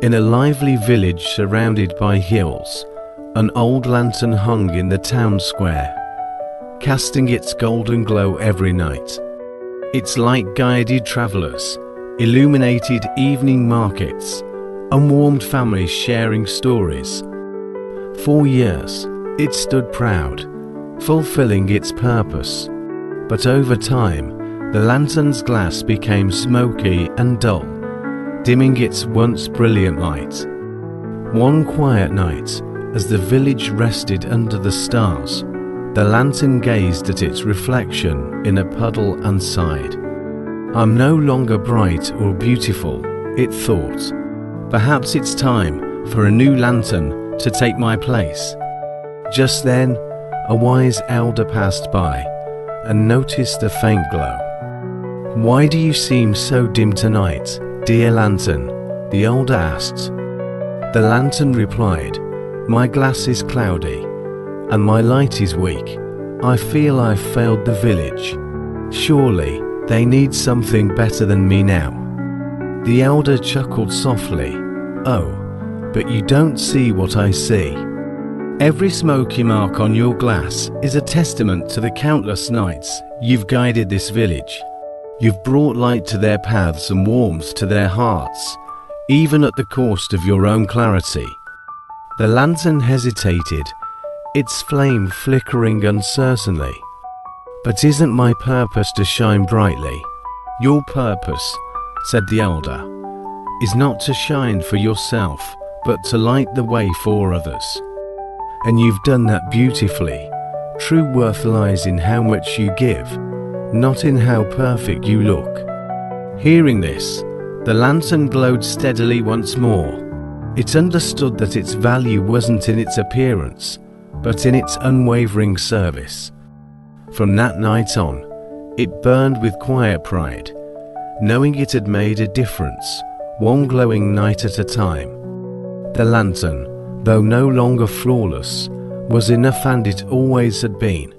In a lively village surrounded by hills, an old lantern hung in the town square, casting its golden glow every night. Its light guided travelers, illuminated evening markets, and warmed families sharing stories. For years, it stood proud, fulfilling its purpose. But over time, the lantern's glass became smoky and dull, dimming its once brilliant light. One quiet night, as the village rested under the stars, the lantern gazed at its reflection in a puddle and sighed. "I'm no longer bright or beautiful," it thought. "Perhaps it's time for a new lantern to take my place." Just then, a wise elder passed by and noticed a faint glow. "Why do you seem so dim tonight, dear lantern?" the elder asked. The lantern replied, "My glass is cloudy, and my light is weak. I feel I've failed the village. Surely they need something better than me now." The elder chuckled softly. "Oh, but you don't see what I see. Every smoky mark on your glass is a testament to the countless nights you've guided this village. You've brought light to their paths and warmth to their hearts, even at the cost of your own clarity." The lantern hesitated, its flame flickering uncertainly. "But isn't my purpose to shine brightly?" "Your purpose," said the elder, "is not to shine for yourself, but to light the way for others. And you've done that beautifully. True worth lies in how much you give, not in how perfect you look." Hearing this, the lantern glowed steadily once more. It understood that its value wasn't in its appearance, but in its unwavering service. From that night on, it burned with quiet pride, knowing it had made a difference, one glowing night at a time. The lantern, though no longer flawless, was enough, and it always had been.